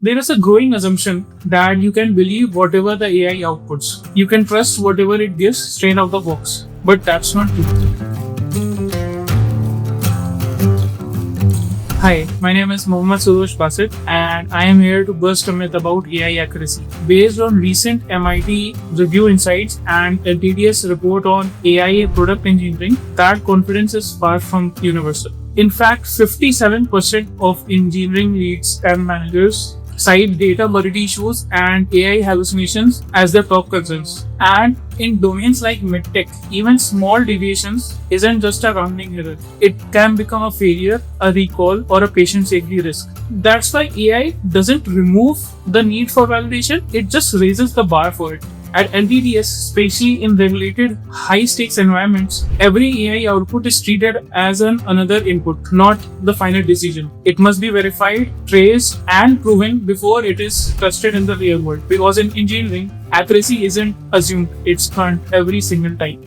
There is a growing assumption that you can believe whatever the AI outputs. You can trust whatever it gives straight out the box. But that's not true. Hi, my name is Mohammad Sarosh Basit, and I am here to burst a myth about AI accuracy. Based on recent MIT review insights and LTTS report on AI product engineering, that confidence is far from universal. In fact, 57% of engineering leads and managers cite data quality issues and AI hallucinations as their top concerns. And in domains like medtech, even small deviations isn't just a rounding error. It can become a failure, a recall, or a patient safety risk. That's why AI doesn't remove the need for validation, it just raises the bar for it. At LTTS, especially in regulated high-stakes environments, every AI output is treated as another input, not the final decision. It must be verified, traced, and proven before it is trusted in the real world. Because in engineering, accuracy isn't assumed, it's earned every single time.